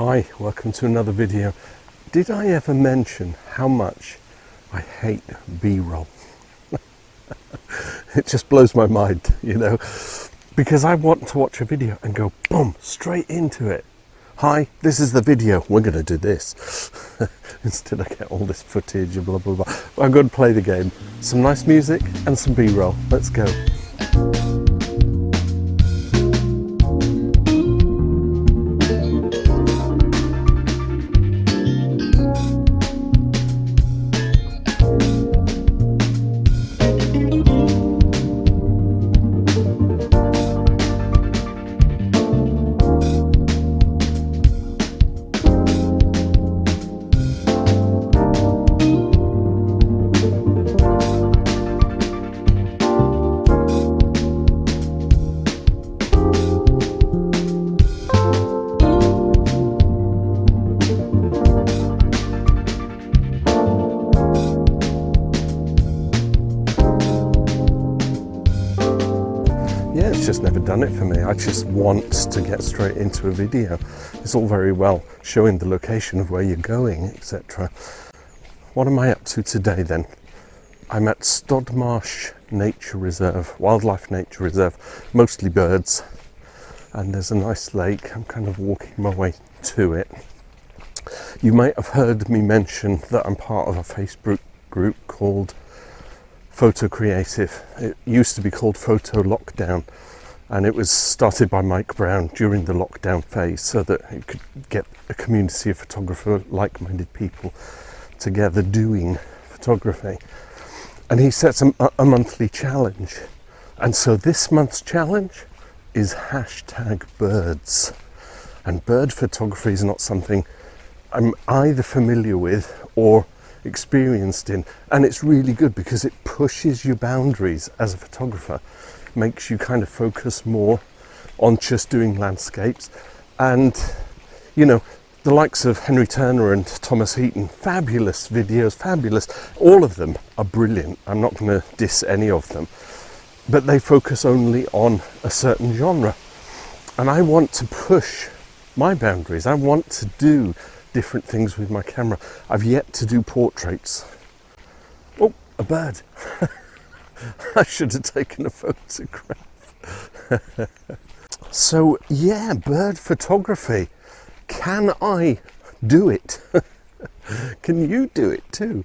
Hi, welcome to another video. Did I ever mention how much I hate B-roll? It just blows my mind, you know, because I want to watch a video and go boom, straight into it. Hi, this is the video, we're going to do this. Instead I get all this footage and blah blah blah. I'm going to play the game. Some nice music and some B-roll. Let's go. It's just never done it for me. I just want to get straight into a video. It's all very well showing the location of where you're going, etc. What am I up to today then? I'm at Stodmarsh Nature Reserve, Wildlife Nature Reserve, mostly birds. And there's a nice lake. I'm kind of walking my way to it. You might have heard me mention that I'm part of a Facebook group called Photo Creative. It used to be called Photo Lockdown, and it was started by Mike Brown during the lockdown phase so that it could get a community of photographer, like-minded people together doing photography. And he sets a monthly challenge, and so this month's challenge is #birds. And bird photography is not something I'm either familiar with or experienced in, and it's really good because it pushes your boundaries as a photographer, makes you kind of focus more on just doing landscapes. And you know, the likes of Henry Turner and Thomas Heaton, fabulous videos, fabulous, all of them are brilliant. I'm not going to diss any of them, but they focus only on a certain genre, and I want to push my boundaries. I want to do different things with my camera. I've yet to do portraits. Oh, a bird. I should have taken a photograph. So yeah, bird photography. Can I do it? Can you do it too?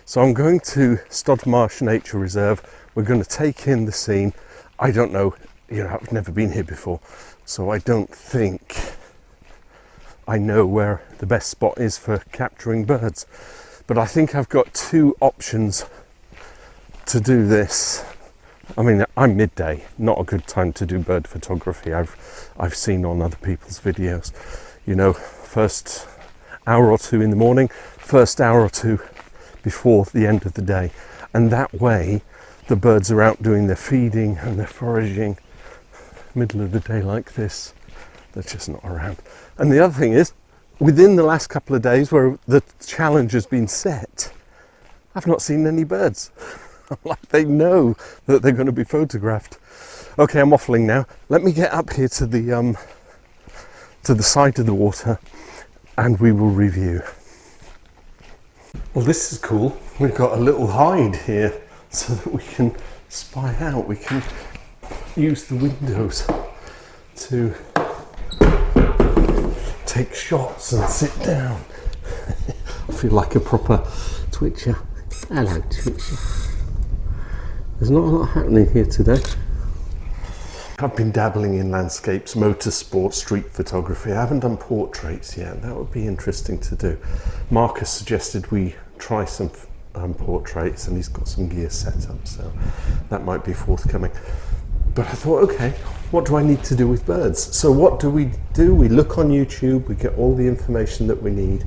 So I'm going to Stodmarsh Nature Reserve. We're going to take in the scene. I don't know, you know, I've never been here before, so I don't think I know where the best spot is for capturing birds, but I think I've got two options to do this. I mean, I'm midday, not a good time to do bird photography. I've seen on other people's videos, you know, first hour or two in the morning, first hour or two before the end of the day, and that way the birds are out doing their feeding and their foraging. Middle of the day like this, they're just not around. And the other thing is, within the last couple of days where the challenge has been set, I've not seen any birds. Like they know that they're going to be photographed. Okay, I'm waffling now. Let me get up here to the side of the water and we will review. Well, this is cool. We've got a little hide here so that we can spy out. We can use the windows to take shots and sit down. I feel like a proper twitcher. Hello, twitcher. There's not a lot happening here today. I've been dabbling in landscapes, motorsport, street photography. I haven't done portraits yet. That would be interesting to do. Marcus suggested we try some portraits, and he's got some gear set up, so that might be forthcoming. But I thought, okay, what do I need to do with birds? So what do? We look on YouTube, we get all the information that we need.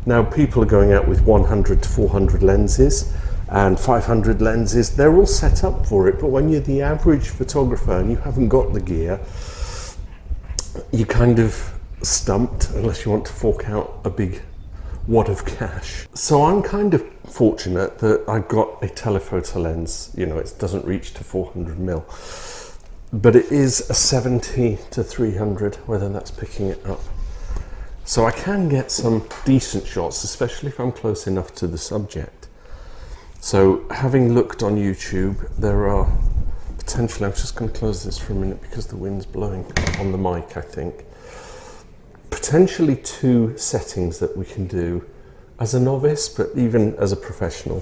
Now people are going out with 100 to 400 lenses and 500 lenses. They're all set up for it, but when you're the average photographer and you haven't got the gear, you're kind of stumped unless you want to fork out a big wad of cash. So I'm kind of fortunate that I've got a telephoto lens. You know, it doesn't reach to 400mm, but it is a 70 to 300, whether that's picking it up. So I can get some decent shots, especially if I'm close enough to the subject. So having looked on YouTube, there are potentially, I'm just going to close this for a minute because the wind's blowing on the mic, I think. Potentially 2 settings that we can do as a novice, but even as a professional.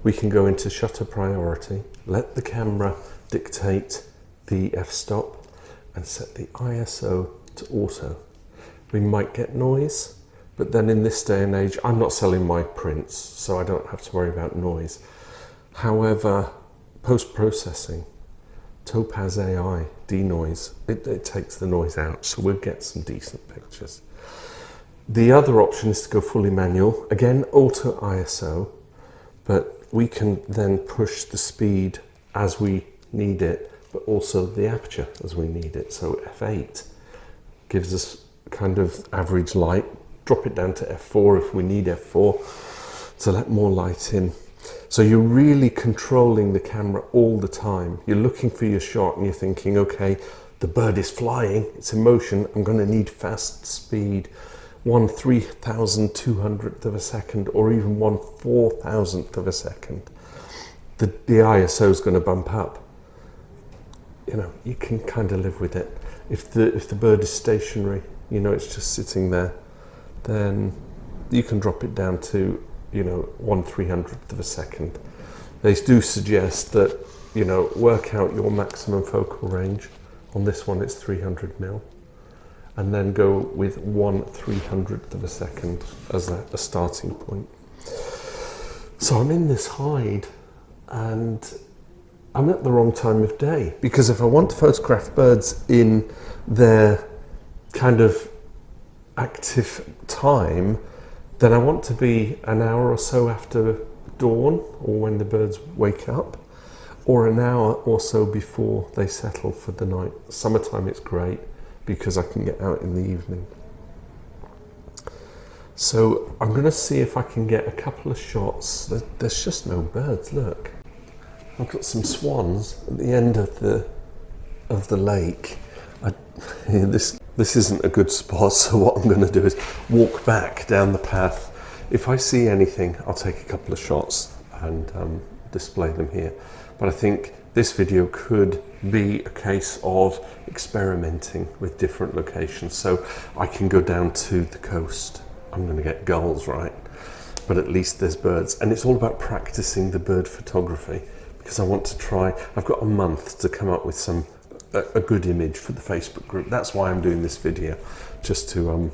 We can go into shutter priority, let the camera dictate the f-stop and set the ISO to auto. We might get noise, but then in this day and age, I'm not selling my prints, so I don't have to worry about noise. However, post-processing, Topaz AI, denoise, it takes the noise out, so we'll get some decent pictures. The other option is to go fully manual, again, auto ISO, but we can then push the speed as we need it, but also the aperture as we need it. So f8 gives us kind of average light, drop it down to f4 if we need f4 to let more light in. So you're really controlling the camera all the time. You're looking for your shot and you're thinking, okay, the bird is flying, it's in motion, I'm going to need fast speed, 1/3200th of a second, or even 1/4000th of a second. The ISO is going to bump up. You know, you can kind of live with it. If the bird is stationary, you know, it's just sitting there, then you can drop it down to, you know, 1/300th of a second. They do suggest that, you know, work out your maximum focal range. On this one, it's 300 mil. And then go with 1/300th of a second as a starting point. So I'm in this hide and I'm at the wrong time of day, because if I want to photograph birds in their kind of active time, then I want to be an hour or so after dawn, or when the birds wake up, or an hour or so before they settle for the night. Summertime it's great, because I can get out in the evening. So I'm going to see if I can get a couple of shots. There's just no birds, look. I've got some swans at the end of the lake. This isn't a good spot, so what I'm going to do is walk back down the path. If I see anything, I'll take a couple of shots and display them here. But I think this video could be a case of experimenting with different locations. So I can go down to the coast. I'm going to get gulls, right? But at least there's birds. And it's all about practicing the bird photography, because I want to try. I've got a month to come up with a good image for the Facebook group. That's why I'm doing this video, just to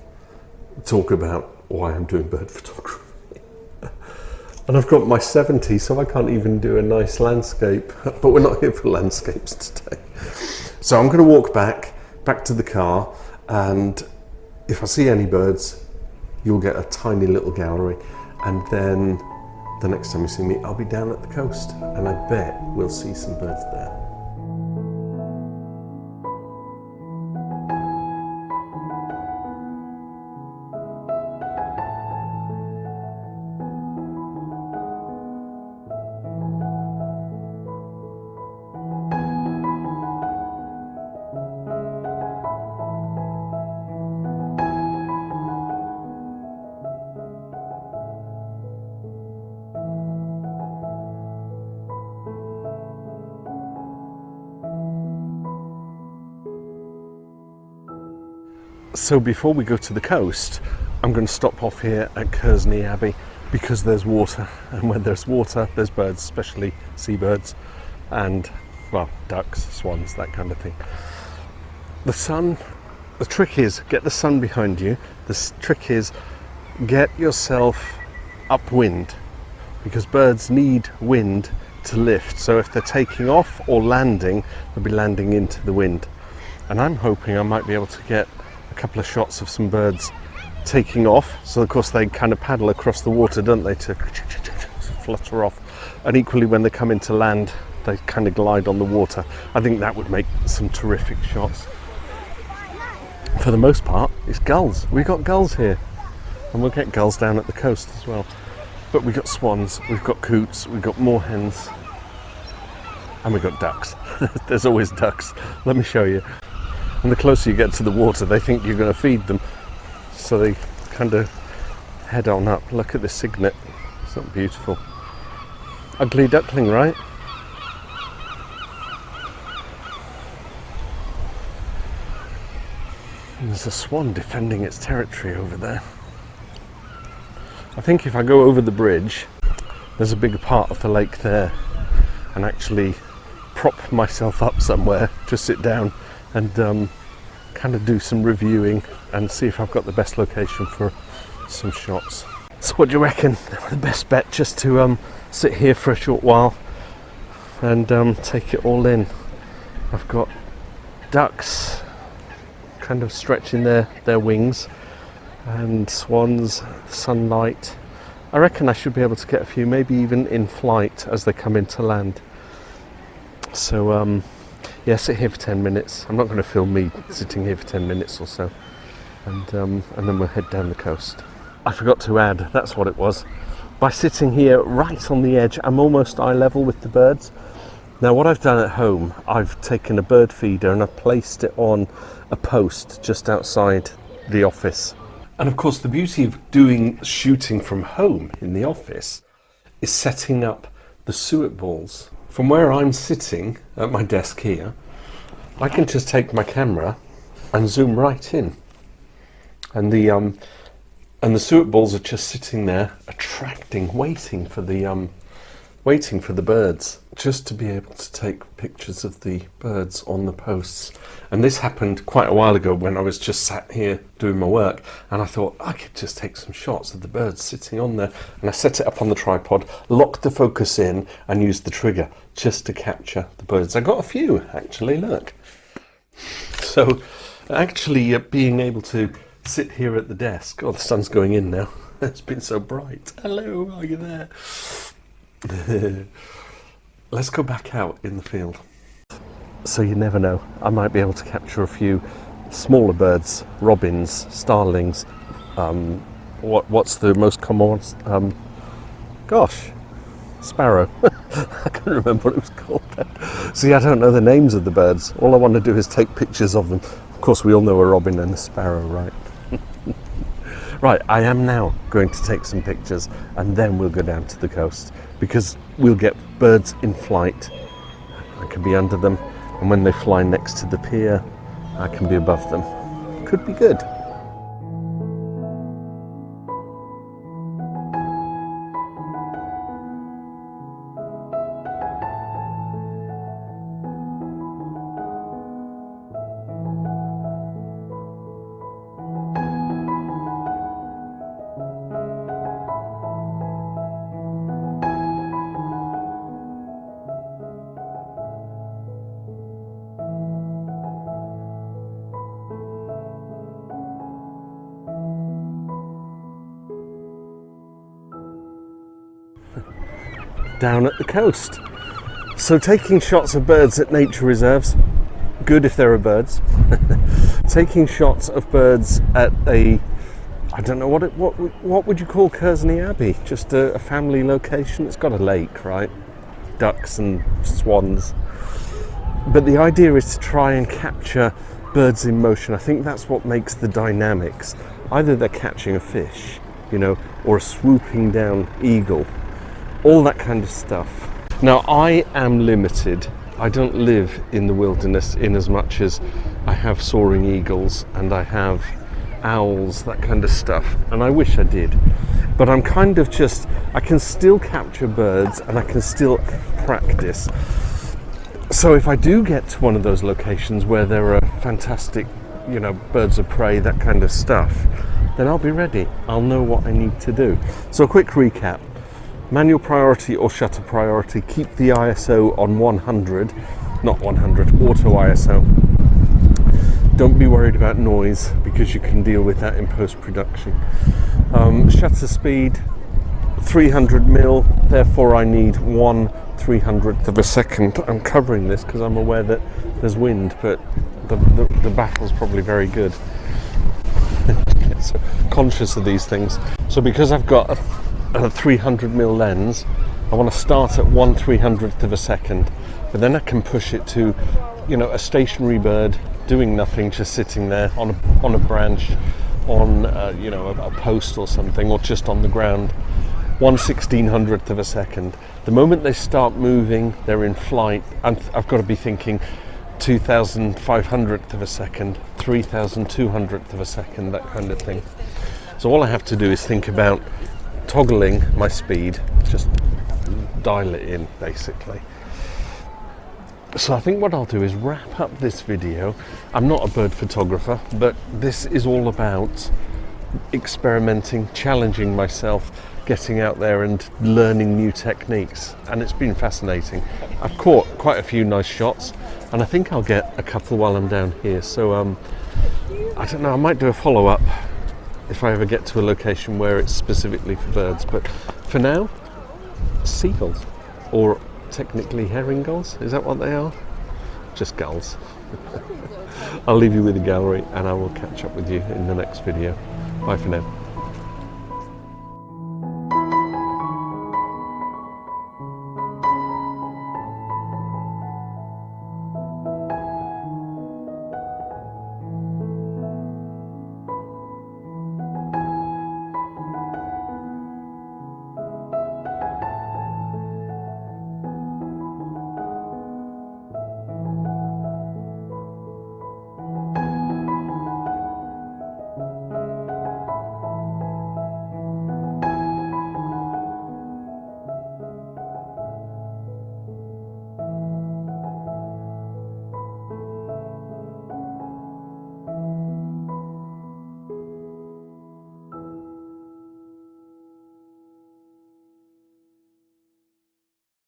talk about why I'm doing bird photography. And I've got my 70, so I can't even do a nice landscape, but we're not here for landscapes today. So I'm going to walk back to the car, and if I see any birds, you'll get a tiny little gallery, and then the next time you see me, I'll be down at the coast, and I bet we'll see some birds there. So before we go to the coast, I'm going to stop off here at Kearsney Abbey, because there's water, and when there's water, there's birds, especially seabirds and, well, ducks, swans, that kind of thing. The trick is get the sun behind you. The trick is get yourself upwind, because birds need wind to lift. So if they're taking off or landing, they'll be landing into the wind. And I'm hoping I might be able to get a couple of shots of some birds taking off. So of course they kind of paddle across the water, don't they, to flutter off. And equally when they come into land, they kind of glide on the water. I think that would make some terrific shots. For the most part, it's gulls. We've got gulls here, and we'll get gulls down at the coast as well. But we've got swans, we've got coots, we've got moorhens, and we've got ducks. There's always ducks. Let me show you. And the closer you get to the water, they think you're going to feed them. so they kind of head on up. Look at the cygnet, it's not beautiful? Ugly duckling, right? And there's a swan defending its territory over there. I think if I go over the bridge, there's a big part of the lake there, and actually prop myself up somewhere, just sit down and kind of do some reviewing and see if I've got the best location for some shots. So what do you reckon? The best bet just to sit here for a short while and take it all in. I've got ducks kind of stretching their wings, and swans, sunlight. I reckon I should be able to get a few, maybe even in flight as they come into land. So yeah, sit here for 10 minutes. I'm not going to film me sitting here for 10 minutes or so, and then we'll head down the coast. I forgot to add, that's what it was. By sitting here right on the edge, I'm almost eye level with the birds. Now what I've done at home, I've taken a bird feeder and I've placed it on a post just outside the office. And of course the beauty of doing shooting from home in the office is setting up the suet balls. From where I'm sitting at my desk here, I can just take my camera and zoom right in. And the suet balls are just sitting there, attracting, waiting for the birds, just to be able to take pictures of the birds on the posts. And this happened quite a while ago when I was just sat here doing my work, and I thought I could just take some shots of the birds sitting on there. And I set it up on the tripod, locked the focus in, and used the trigger just to capture the birds. I got a few, actually, look. So actually being able to sit here at the desk, oh, the sun's going in now. It's been so bright. Hello, are you there? Let's go back out in the field. So you never know, I might be able to capture a few smaller birds, robins, starlings. What's the most common one? Gosh, sparrow. I can't remember what it was called. See, I don't know the names of the birds. All I want to do is take pictures of them. Of course, we all know a robin and a sparrow, right? Right, I am now going to take some pictures and then we'll go down to the coast, because we'll get birds in flight. I can be under them, and when they fly next to the pier, I can be above them. Could be good. Down at the coast. So taking shots of birds at nature reserves, good if there are birds. Taking shots of birds at a, I don't know, what would you call Kearsney Abbey? Just a family location. It's got a lake, right? Ducks and swans. But the idea is to try and capture birds in motion. I think that's what makes the dynamics. Either they're catching a fish, you know, or a swooping down eagle. All that kind of stuff. Now I am limited. I don't live in the wilderness in as much as I have soaring eagles and I have owls, that kind of stuff, and I wish I did. But I'm kind of just, I can still capture birds and I can still practice. So if I do get to one of those locations where there are fantastic, you know, birds of prey, that kind of stuff, then I'll be ready. I'll know what I need to do. So a quick recap. Manual priority or shutter priority, keep the ISO on 100, not 100, auto ISO. Don't be worried about noise because you can deal with that in post-production. Shutter speed, 300mm, therefore I need 1/300th of a second. I'm covering this because I'm aware that there's wind, but the battle's probably very good. So conscious of these things. So because I've got a 300mm lens, I want to start at 1/300th of a second, but then I can push it to, you know, a stationary bird doing nothing, just sitting there on a branch, on you know, a post or something, or just on the ground. 1/1600th of a second. The moment they start moving, they're in flight, and I've got to be thinking 2500th of a second, 3200th of a second, that kind of thing. So all I have to do is think about toggling my speed, just dial it in basically. So I think what I'll do is wrap up this video. I'm not a bird photographer, but this is all about experimenting, challenging myself, getting out there and learning new techniques, and it's been fascinating. I've caught quite a few nice shots, and I think I'll get a couple while I'm down here. So I don't know, I might do a follow-up if I ever get to a location where it's specifically for birds, but for now, seagulls, or technically herring gulls, is that what they are? Just gulls. I'll leave you with the gallery, and I will catch up with you in the next video. Bye for now.